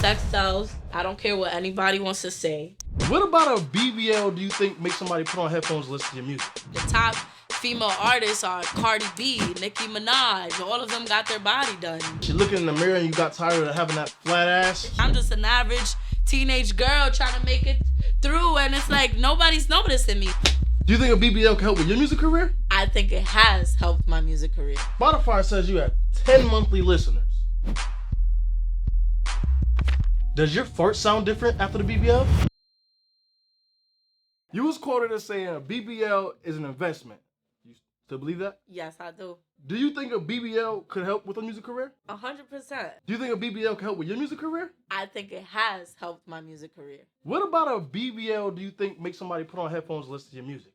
sex sells. I don't care what anybody wants to say. What about a BBL do you think makes somebody put on headphones and listen to your music? The top female artists are Cardi B, Nicki Minaj. All of them got their body done. You look in the mirror and you got tired of having that flat ass? I'm just an average teenage girl trying to make it through, and it's like nobody's noticing me. Do you think a BBL can help with your music career? I think it has helped my music career. Spotify says you have 10 monthly listeners. Does your fart sound different after the BBL? You was quoted as saying a BBL is an investment. You still believe that? Yes, I do. Do you think a BBL could help with a music career? 100%. Do you think a BBL can help with your music career? I think it has helped my music career. What about a BBL do you think makes somebody put on headphones and listen to your music?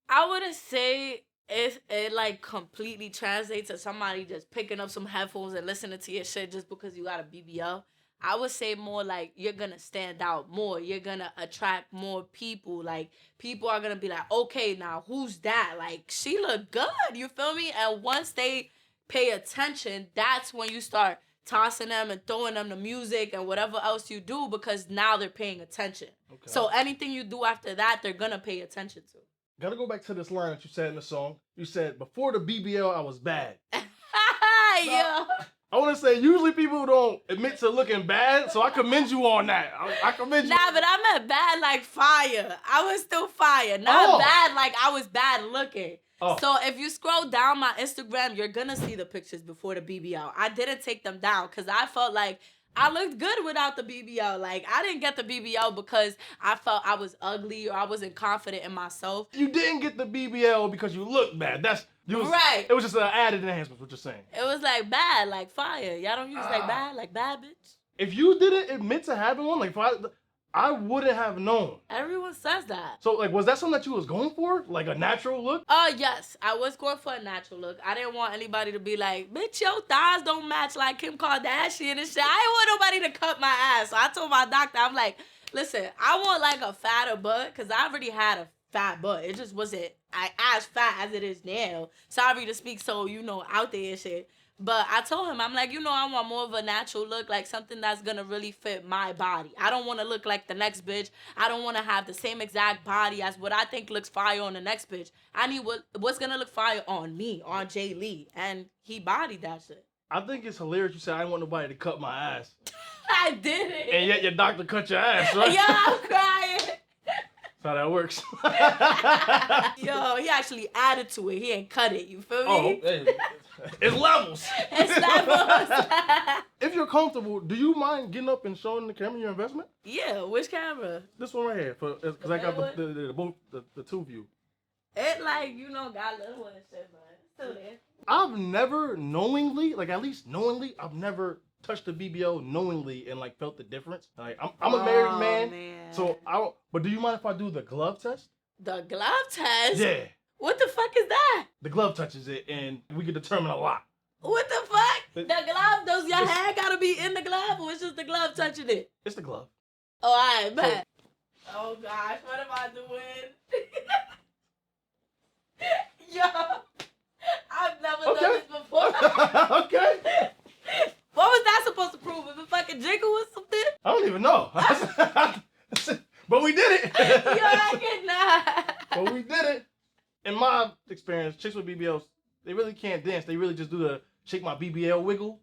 I wouldn't say it like completely translates to somebody just picking up some headphones and listening to your shit just because you got a BBL. I would say more like you're gonna stand out more. You're gonna attract more people. Like, people are gonna be like, okay, now who's that? Like, she look good, you feel me? And once they pay attention, that's when you start tossing them and throwing them the music and whatever else you do, because now they're paying attention. Okay. So anything you do after that, they're gonna pay attention to. Gotta go back to this line that you said in the song. You said, before the BBL, I was bad. Yeah. I want to say, usually people don't admit to looking bad, so I commend you on that. I commend you. Nah, but I meant bad like fire. I was still fire. Not bad like I was bad looking. Oh. So if you scroll down my Instagram, you're going to see the pictures before the BBL. I didn't take them down because I felt like I looked good without the BBL. Like, I didn't get the BBL because I felt I was ugly or I wasn't confident in myself. You didn't get the BBL because you looked bad. Right. It was just an added enhancement, what you're saying. It was like bad, like fire. Y'all don't use like bad bitch. If you didn't admit to having one, like I wouldn't have known. Everyone says that. So, like, was that something that you was going for? Like a natural look? Yes. I was going for a natural look. I didn't want anybody to be like, bitch, your thighs don't match like Kim Kardashian and shit. I didn't want nobody to cut my ass. So I told my doctor, I'm like, listen, I want like a fatter butt because I already had a fat butt. It just wasn't as fat as it is now. Sorry to speak so, out there and shit. But I told him, I'm like, I want more of a natural look, like something that's going to really fit my body. I don't want to look like the next bitch. I don't want to have the same exact body as what I think looks fire on the next bitch. I need what's going to look fire on me, on Jaylee. And he bodied that shit. I think it's hilarious you said, I didn't want nobody to cut my ass. I didn't. And yet your doctor cut your ass, right? Yeah, I'm crying. That's how that works. Yo, he actually added to it. He ain't cut it. You feel me? Oh, hey, it's levels. It's levels. If you're comfortable, do you mind getting up and showing the camera your investment? Yeah, which camera? This one right here, because I got the two view. It got little and shit, but it's still there. I've never knowingly, like at least knowingly, I've never touched the BBL knowingly and like felt the difference. Like I'm a married man, so I don't. But do you mind if I do the glove test? The glove test? Yeah. What the fuck is that? The glove touches it, and we can determine a lot. What the fuck? The glove? Does your hand gotta be in the glove, or it's just the glove touching it? It's the glove. Oh, alright, bet. Oh gosh, what am I doing? Yo, I've never done this before. Okay. What was that supposed to prove? If it fucking jiggle or something? I don't even know. But we did it. Yo, I cannot. But we did it. In my experience, chicks with BBLs, they really can't dance. They really just do the shake my BBL wiggle.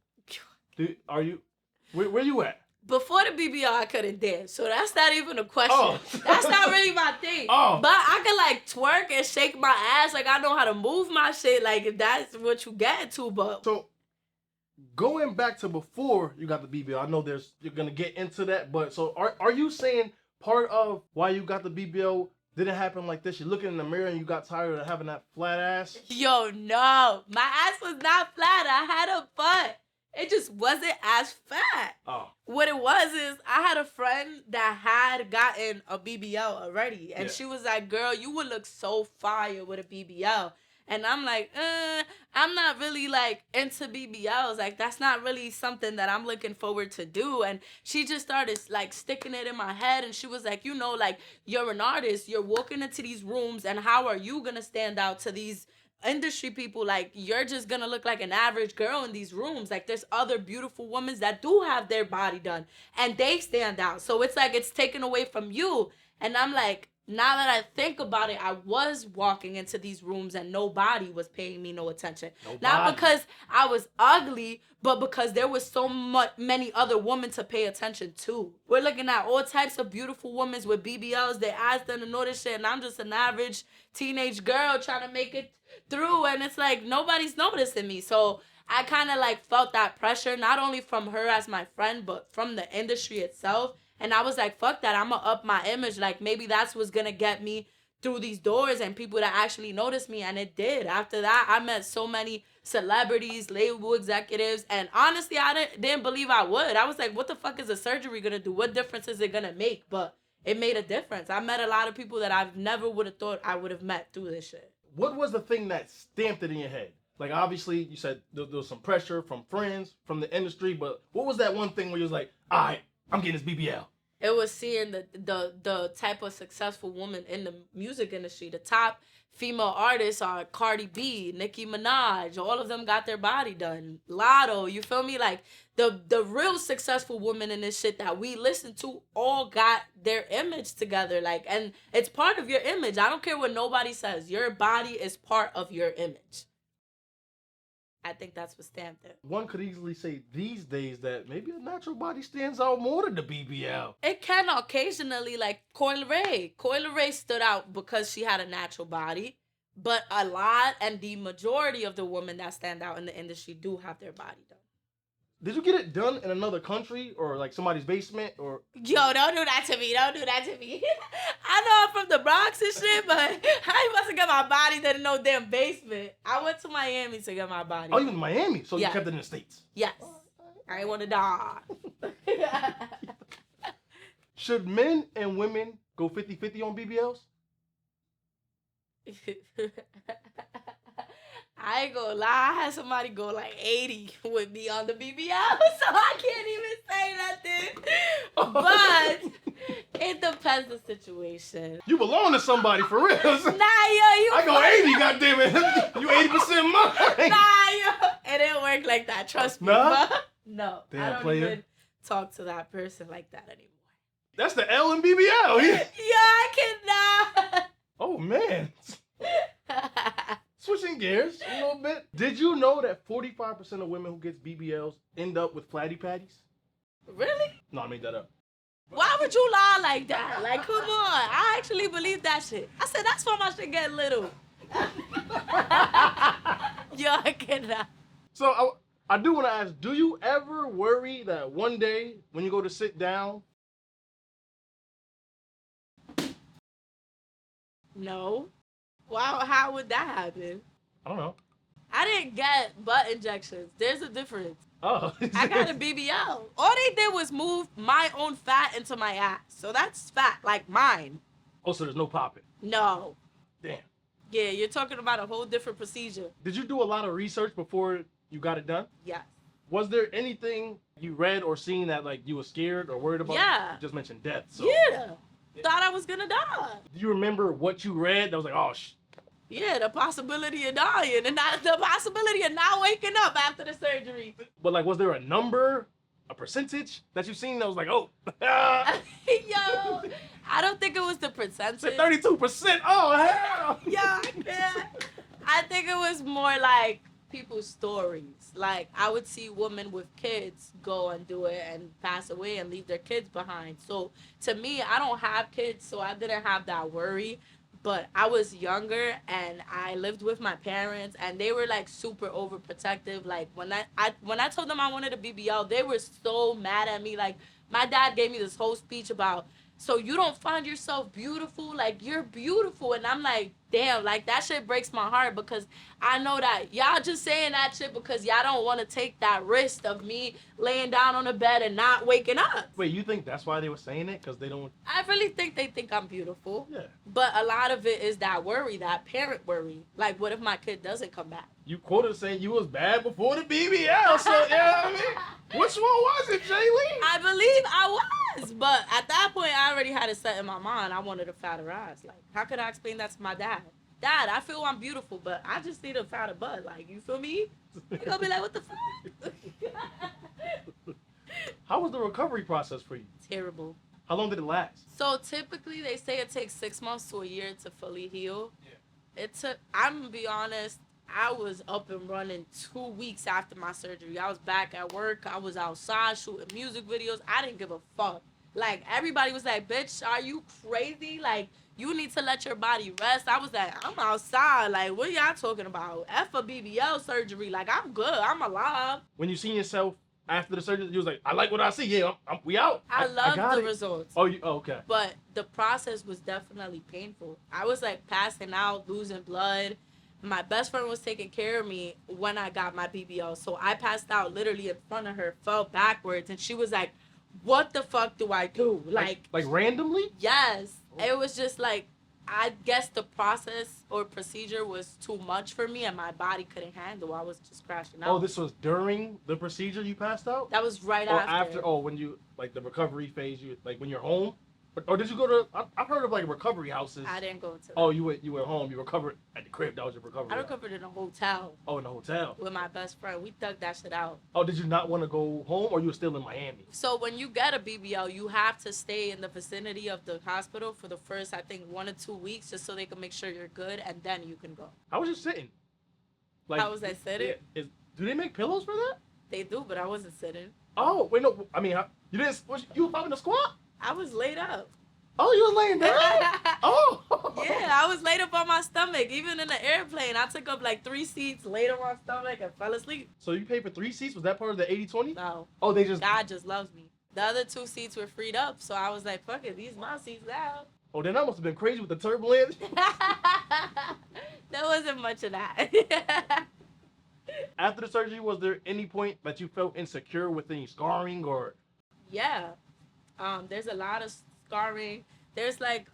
Where you at? Before the BBL, I couldn't dance, so that's not even a question. Oh. That's not really my thing. Oh. But I can like twerk and shake my ass. Like, I know how to move my shit. Like, if that's what you get to, but. So, going back to before you got the BBL, I know you're gonna get into that, but so are you saying part of why you got the BBL didn't happen like this? You're looking in the mirror and you got tired of having that flat ass? Yo, no. My ass was not flat. I had a butt. It just wasn't as fat. Oh. What it was is I had a friend that had gotten a BBL already. And she was like, girl, you would look so fire with a BBL. And I'm like, I'm not really like into BBLs. Like, that's not really something that I'm looking forward to do. And she just started like sticking it in my head. And she was like, like, you're an artist. You're walking into these rooms. And how are you going to stand out to these industry people, like, you're just gonna look like an average girl in these rooms. Like, there's other beautiful women that do have their body done and they stand out. So it's like it's taken away from you. And I'm like, now that I think about it, I was walking into these rooms and nobody was paying me no attention. Nobody. Not because I was ugly, but because there was so many other women to pay attention to. We're looking at all types of beautiful women with BBLs, their eyes done and all this shit, and I'm just an average teenage girl trying to make it through, and it's like nobody's noticing me. So I kind of like felt that pressure, not only from her as my friend, but from the industry itself. And I was like, fuck that, I'm gonna up my image. Like, maybe that's what's gonna get me through these doors and people that actually notice me. And it did. After that, I met so many celebrities, label executives, and honestly, I didn't believe I would. I was like, what the fuck is a surgery gonna do? What difference is it gonna make? But it made a difference. I met a lot of people that I've never would have thought I would have met through this shit. What was the thing that stamped it in your head? Like, obviously, you said there was some pressure from friends, from the industry, but what was that one thing where you was like, all right, I'm getting this BBL? It was seeing the type of successful woman in the music industry. The top female artists are Cardi B, Nicki Minaj. All of them got their body done. Lotto, you feel me? Like, the real successful women in this shit that we listen to all got their image together. Like, and it's part of your image. I don't care what nobody says. Your body is part of your image. I think that's what stamped it. One could easily say these days that maybe a natural body stands out more than the BBL. It can occasionally, like Coi Leray. Coi Leray stood out because she had a natural body, but a lot and the majority of the women that stand out in the industry do have their body done. Did you get it done in another country or like somebody's basement or? Yo, don't do that to me. Don't do that to me. I know I'm from the Bronx and shit, but I ain't supposed to get my body done in no damn basement. I went to Miami to get my body. Oh, you went to Miami? So Yeah. you kept it in the States? Yes. I ain't want to die. Should men and women go 50-50 on BBLs? I ain't gonna lie, I had somebody go like 80 with me on the BBL, so I can't even say nothing. But it depends the situation. You belong to somebody for real. Nah, yo, you. I go 80, goddammit. You 80% mine. Nah, yo, it didn't work like that. Trust me. Nah? But no, Damn, I don't player. even talk to that person like that anymore. That's the L in BBL. Yeah, I cannot. Oh, man. Switching gears a little bit. Did you know that 45% of women who gets BBLs end up with flatty patties? Really? No, I made that up. Why would you lie like that? Like, come on. I actually believe that shit. I said, that's why my shit get little. Yo, I cannot. So I do want to ask, do you ever worry that one day when you go to sit down? No. Wow, how would that happen? I don't know. I didn't get butt injections. There's a difference. Oh. I got a BBL. All they did was move my own fat into my ass. So that's fat, like mine. Oh, so there's no popping. No. Damn. Yeah, you're talking about a whole different procedure. Did you do a lot of research before you got it done? Yes. Was there anything you read or seen that like you were scared or worried about? Yeah. You just mentioned death. So. Yeah. Thought I was gonna die. Do you remember what you read that was like, oh, Yeah, the possibility of dying and the possibility of not waking up after the surgery. But like, was there a number, a percentage that you seen that was like, oh, Yo, I don't think it was the percentage. 32%. Oh, hell. Yo, I can't. I think it was more like people's stories. Like, I would see women with kids go and do it and pass away and leave their kids behind. So to me, I don't have kids, so I didn't have that worry. But I was younger and I lived with my parents and they were like super overprotective. Like when I told them I wanted a BBL, they were so mad at me. Like my dad gave me this whole speech about, so you don't find yourself beautiful? Like you're beautiful. And I'm like, damn, like that shit breaks my heart because I know that y'all just saying that shit because y'all don't want to take that risk of me laying down on the bed and not waking up. Wait, you think that's why they were saying it? Because they don't... I really think they think I'm beautiful. Yeah. But a lot of it is that worry, that parent worry. Like, what if my kid doesn't come back? You quoted saying you was bad before the BBL, so, you know what I mean? Which one was it, Jaylee? I believe I was. But at that point, I already had it set in my mind. I wanted a fatter ass. Like, how could I explain that to my dad? Dad, I feel I'm beautiful, but I just need a fatter butt. Like, you feel me? You gonna be like, what the fuck? How was the recovery process for you? Terrible. How long did it last? So typically they say it takes 6 months to a year to fully heal. Yeah. It took, I'm gonna be honest, I was up and running 2 weeks after my surgery. I was back at work. I was outside shooting music videos. I didn't give a fuck. Like, everybody was like, bitch, are you crazy? Like, you need to let your body rest. I was like, I'm outside. Like, what y'all talking about? F a BBL surgery. Like, I'm good. I'm alive. When you seen yourself after the surgery, you was like, I like what I see. Yeah, we out. I love the it. results. Oh, okay. But the process was definitely painful. I was like passing out, losing blood. My best friend was taking care of me when I got my BBL. So I passed out literally in front of her, fell backwards, and she was like, what the fuck do I do? Like randomly? Yes. It was just like, I guess the process or procedure was too much for me and my body couldn't handle. I was just crashing out. Oh, this was during the procedure you passed out? That was right or after. Oh, when you, like, the recovery phase, you, like, when you're home? Or did you go to, I've heard of, like, recovery houses. I didn't go to that. Oh, you went home. You recovered at the crib. That was your recovery. I recovered in a hotel. Oh, in a hotel. With my best friend. We dug that shit out. Oh, did you not want to go home, or you were still in Miami? So when you get a BBL, you have to stay in the vicinity of the hospital for the first, I think, 1 or 2 weeks, just so they can make sure you're good, and then you can go. How was you sitting? Like, How was I sitting? Do they make pillows for that? They do, but I wasn't sitting. Oh, wait, no. I mean, you didn't. You were fucking a squat? I was laid up. Oh, you was laying down? Oh. Yeah, I was laid up on my stomach. Even in the airplane, I took up like 3 seats, laid on my stomach, and fell asleep. So you paid for 3 seats? Was that part of the 80-20? No. Oh, God just loves me. The other 2 seats were freed up, so I was like, fuck it, these my seats now. Oh, then that must have been crazy with the turbulence. There wasn't much of that. After the surgery, was there any point that you felt insecure with any scarring or? Yeah. There's a lot of scarring. There's like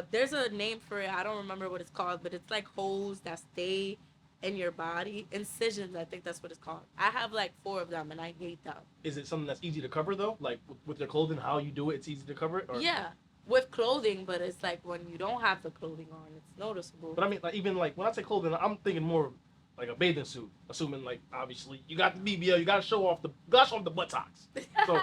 there's a name for it. I don't remember what it's called, but it's like holes that stay in your body. Incisions, I think that's what it's called. I have like 4 of them and I hate them. Is it something that's easy to cover though? Like with your clothing, how you do it, it's easy to cover it? Or? Yeah. With clothing, but it's like when you don't have the clothing on, it's noticeable. But I mean, like, even like when I say clothing, I'm thinking more like a bathing suit. Assuming like obviously you got the BBL, you gotta show off the buttocks. So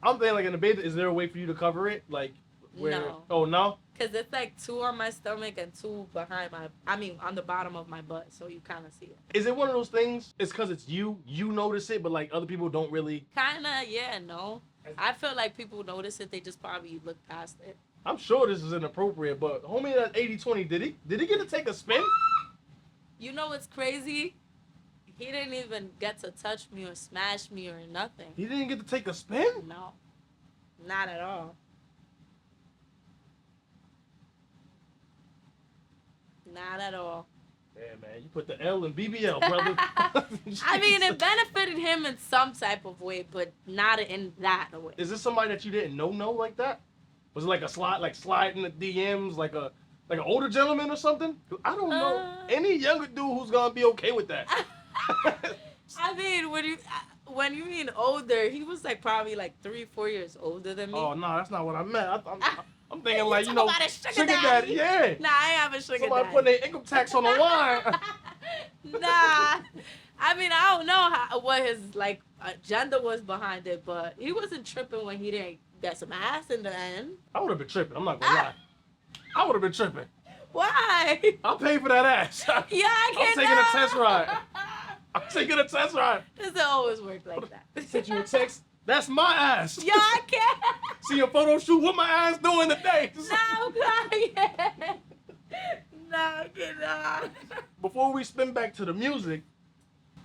I'm thinking like in the bathing, is there a way for you to cover it? Like where? No. Oh no. Cause it's like 2 on my stomach and 2 behind on the bottom of my butt, so you kind of see it. Is it one of those things? It's cause it's you notice it, but like other people don't really. Kinda, yeah, no. I feel like people notice it. They just probably look past it. I'm sure this is inappropriate, but homie, that 80-20, did he get to take a spin? You know what's crazy? He didn't even get to touch me or smash me or nothing. He didn't get to take a spin? No, not at all. Not at all. Yeah, man, you put the L in BBL, brother. I mean, it benefited him in some type of way, but not in that way. Is this somebody that you didn't know like that? Was it like a slide in the DMs, like an older gentleman or something? I don't know any younger dude who's gonna be okay with that. I mean, when you mean older, he was like probably like 3-4 years older than me. Oh no, that's not what I meant. I'm thinking like sugar daddy. Yeah. Nah, I ain't have a sugar Somebody daddy. putting their income tax on the line. Nah, I mean I don't know what his like agenda was behind it, but he wasn't tripping when he didn't get some ass in the end. I would have been tripping. I'm not gonna lie. I would have been tripping. Why? I'll pay for that ass. Yeah, I can't. I'm taking a test ride. I'm taking a test ride. Doesn't always work like that. Sent you a text. That's my ass. Yeah, I can't. See a photo shoot. What my ass doing today? No, God. No, I cannot. Before we spin back to the music,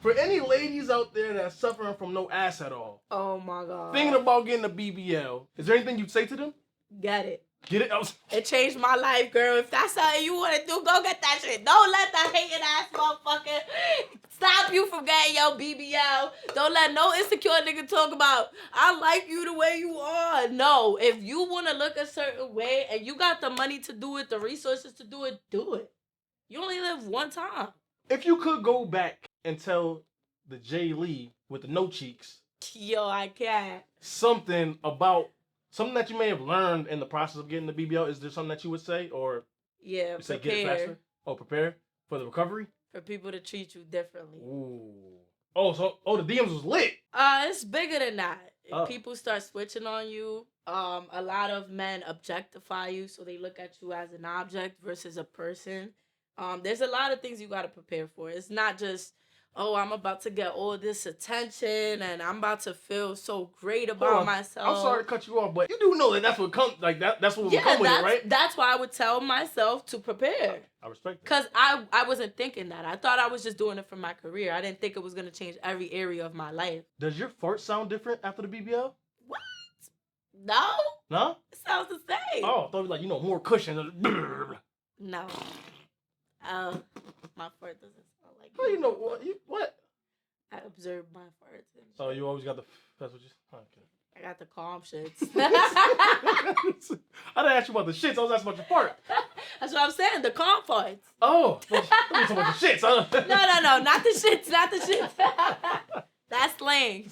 for any ladies out there that's suffering from no ass at all, Oh my God. thinking about getting a BBL, is there anything you'd say to them? Get it. Get it? It changed my life, girl. If that's something you want to do, go get that shit. Don't let that hating ass motherfucker stop you from getting your BBL. Don't let no insecure nigga talk about, I like you the way you are. No, if you want to look a certain way and you got the money to do it, the resources to do it, do it. You only live one time. If you could go back and tell the Jaylee with the no cheeks Yo, I can't. something that you may have learned in the process of getting the BBL, is there something that you would say? Or Yeah, you say get it faster? Oh, prepare for the recovery? For people to treat you differently. Ooh. Oh, so the DMs was lit. It's bigger than that. If Oh. people start switching on you, a lot of men objectify you, so they look at you as an object versus a person. There's a lot of things you gotta prepare for. It's not just, oh, I'm about to get all this attention and I'm about to feel so great about myself. I'm sorry to cut you off, but you do know that that's what comes like that. That's what will come with it, right? That's why I would tell myself to prepare. I respect that. Cause I wasn't thinking that. I thought I was just doing it for my career. I didn't think it was gonna change every area of my life. Does your fart sound different after the BBL? What? No. No? It sounds the same. Oh, I thought it was like, more cushion. No. My fart doesn't sound like Well, you know what? I observe my farts. And Oh, you always got the. That's what you. Okay. I got the calm shits. I didn't ask you about the shits. I was asking about your fart. That's what I'm saying. The calm farts. Oh, I was talking about the shits. Huh? No, not the shits. Not the shits. That's slang.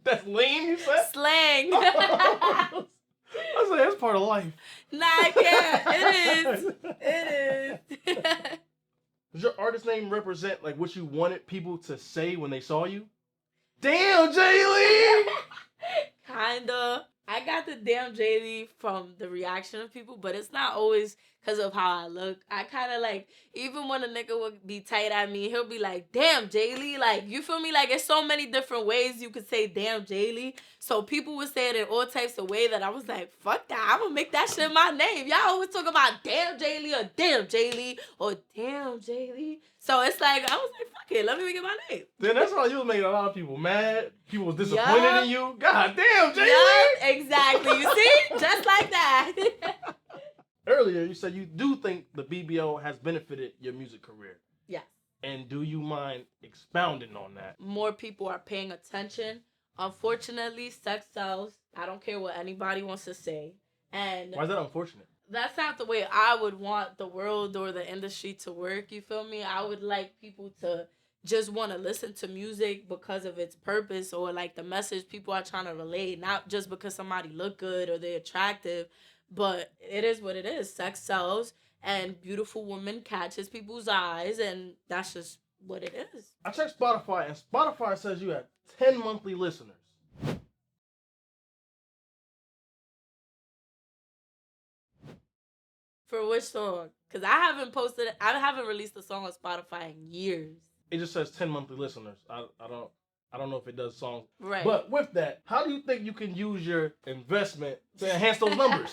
That's lame, you said? Slang. I was like, that's part of life. Nah, I can't. It is. Does your artist name represent like what you wanted people to say when they saw you? Damn, Jaylee! Kinda. I got the damn Jaylee from the reaction of people, but it's not always because of how I look. I kind of like, even when a nigga would be tight at me, he'll be like, damn, Jaylee. Like, you feel me? Like, there's so many different ways you could say damn, Jaylee. So people would say it in all types of ways that I was like, fuck that. I'm going to make that shit my name. Y'all always talk about damn, Jaylee or damn, Jaylee or damn, Jaylee. So it's like, I was like, fuck it. Let me make it my name. Then that's why you was making a lot of people mad. People was disappointed in you. God damn, Jaylee. Yup, exactly. You see? Just like that. Earlier, you said you do think the BBL has benefited your music career. Yes. And do you mind expounding on that? More people are paying attention. Unfortunately, sex sells. I don't care what anybody wants to say. And why is that unfortunate? That's not the way I would want the world or the industry to work, you feel me? I would like people to just want to listen to music because of its purpose or like the message people are trying to relate, not just because somebody look good or they're attractive. But it is what it is. Sex sells, and beautiful woman catches people's eyes, and that's just what it is. I checked Spotify, and Spotify says you have 10 monthly listeners. For which song? Because I haven't released a song on Spotify in years. It just says 10 monthly listeners. I don't know if it does songs. Right. But with that, how do you think you can use your investment to enhance those numbers?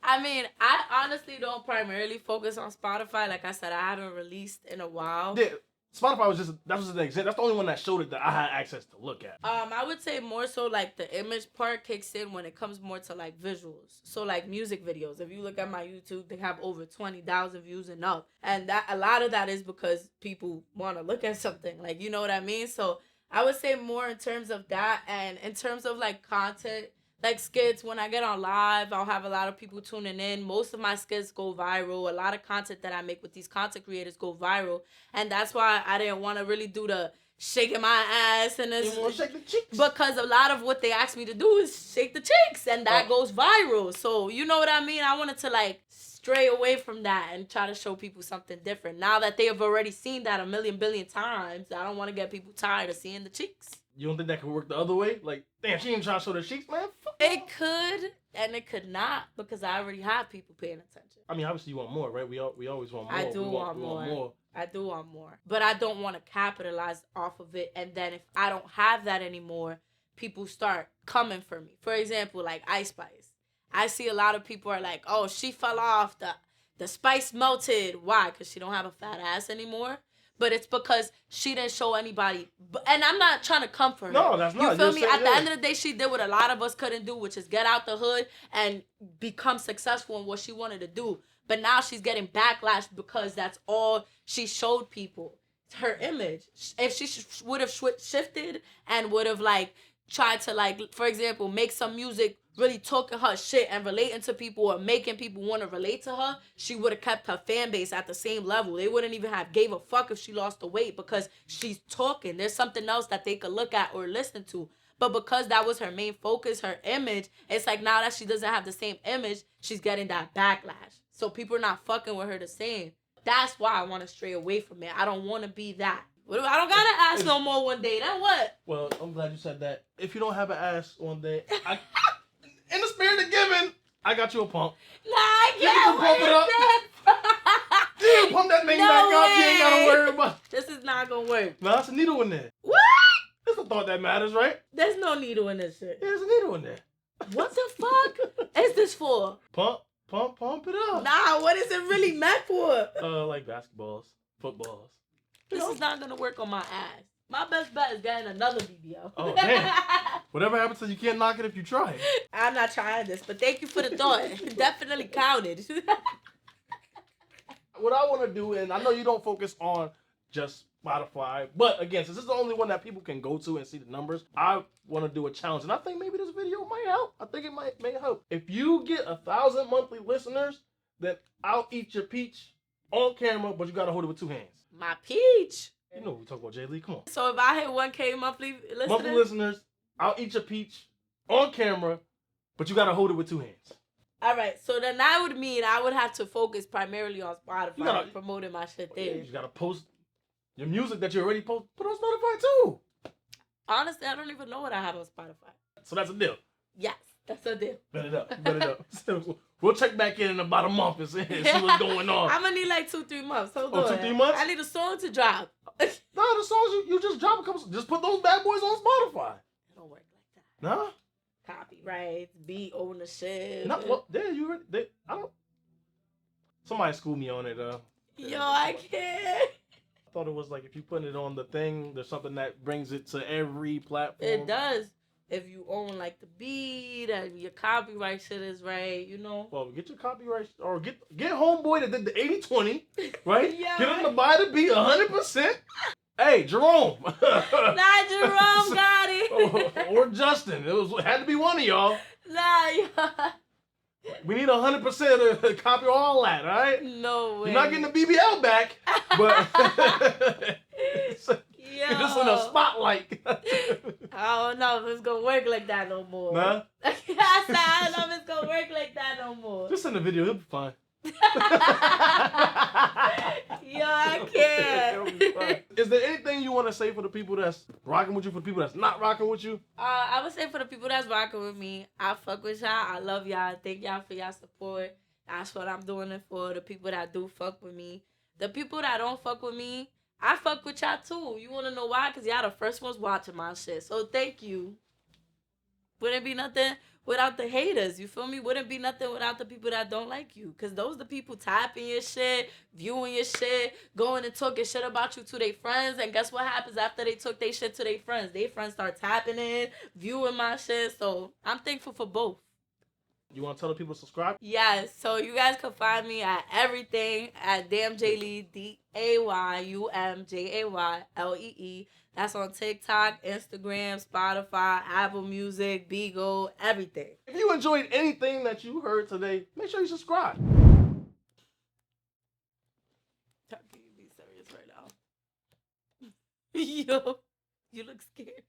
I mean, I honestly don't primarily focus on Spotify. Like I said, I haven't released in a while. Yeah, Spotify was an example. That's the only one that showed it that I had access to look at. I would say more so like the image part kicks in when it comes more to like visuals. So like music videos. If you look at my YouTube, they have over 20,000 views and up. And that a lot of that is because people want to look at something. Like, you know what I mean? So I would say more in terms of that, and in terms of like content, like skits. When I get on live, I'll have a lot of people tuning in. Most of my skits go viral. A lot of content that I make with these content creators go viral, and that's why I didn't want to really do the shaking my ass and this. You want to shake the cheeks? Because a lot of what they ask me to do is shake the cheeks, and that goes viral. So you know what I mean? I wanted to like stray away from that and try to show people something different. Now that they have already seen that a million billion times, I don't want to get people tired of seeing the cheeks. You don't think that could work the other way? Like, damn, she ain't trying to show the cheeks, man. Fuck it could, and it could not, because I already have people paying attention. I mean, obviously you want more, right? We always want more. I do want more. I do want more. But I don't want to capitalize off of it, and then if I don't have that anymore, people start coming for me. For example, like Ice Spice. I see a lot of people are like, oh, she fell off, the spice melted. Why? Because she don't have a fat ass anymore. But it's because she didn't show anybody. And I'm not trying to comfort her. No, that's not. You feel me? At the end of the day, she did what a lot of us couldn't do, which is get out the hood and become successful in what she wanted to do. But now she's getting backlash because that's all she showed people. Her image. If she would have shifted and would have like tried to like, for example, make some music really talking her shit and relating to people or making people want to relate to her, she would have kept her fan base at the same level. They wouldn't even have gave a fuck if she lost the weight because she's talking. There's something else that they could look at or listen to. But because that was her main focus, her image, it's like now that she doesn't have the same image, she's getting that backlash. So people are not fucking with her the same. That's why I want to stray away from it. I don't want to be that. What if I don't got an ass no more one day? Then what? Well, I'm glad you said that. If you don't have an ass one day, in the spirit of giving, I got you a pump. Nah, I You can can't pump it up. You can pump that thing back up. You ain't gotta worry about. This is not gonna work. No, it's a needle in there. What? It's the thought that matters, right? There's no needle in this shit. There's a needle in there. What the fuck is this for? Pump it up. Nah, what is it really meant for? Like basketballs, footballs. This is not gonna work on my ass. My best bet is getting another BBL. Oh, damn. Whatever happens, you can't knock it if you try it. I'm not trying this, but thank you for the thought. It definitely counted. What I want to do, and I know you don't focus on just Spotify, but again, since this is the only one that people can go to and see the numbers, I want to do a challenge, and I think maybe this video might help. I think it may help. If you get 1,000 monthly listeners, then I'll eat your peach on camera, but you gotta hold it with 2 hands. My peach. You know what we talk about, Jaylee. Come on. So if I hit 1K monthly listeners, I'll eat your peach on camera, but you gotta hold it with 2 hands. all right. So then that would mean I would have to focus primarily on Spotify and promoting my shit there. Yeah, you just gotta post your music that you already post. Put on Spotify too. Honestly, I don't even know what I have on Spotify. So that's a deal. Yes, that's a deal. Bet it up. We'll check back in about a month and see what's going on. I'm gonna need like 2-3 months. Hold on. 2-3 months? I need a song to drop. No, the songs you just drop a couple. Just put those bad boys on Spotify. It don't work like that. Nah. Copyrights, beat ownership. No, well, I don't. Somebody schooled me on it. Yo, I can't. I thought it was like if you put it on the thing, there's something that brings it to every platform. It does. If you own like the beat and your copyright shit is right, you know. Well, get your copyright or get homeboy that did the 80-20, right? Yeah. Get him to buy the beat 100%. Hey, Jerome. Not Jerome got it. or Justin. It had to be one of y'all. Nah, yeah. We need 100% to copy all that, all right? No way. You're not getting the BBL back, but Yo. just in a spotlight. I don't know if it's gonna work like that no more. Nah? I said, I don't know if it's gonna work like that no more. Just in the video, it'll be fine. Yo, I can't. Is there anything you want to say for the people that's rocking with you, for the people that's not rocking with you? I would say for the people that's rocking with me, I fuck with y'all. I love y'all. Thank y'all for y'all support. That's what I'm doing it for. The people that do fuck with me. The people that don't fuck with me, I fuck with y'all too. You want to know why? Because y'all the first ones watching my shit. So thank you. Wouldn't be nothing without the haters, you feel me? Wouldn't be nothing without the people that don't like you. Because those the people tapping your shit, viewing your shit, going and talking shit about you to their friends. And guess what happens after they took their shit to their friends? Their friends start tapping in, viewing my shit. So I'm thankful for both. You want to tell the people to subscribe? Yes, so you guys can find me at everything at DayumJaylee, DayumJaylee. That's on TikTok, Instagram, Spotify, Apple Music, Beagle, everything. If you enjoyed anything that you heard today, make sure you subscribe. How can you be serious right now? Yo, you look scared.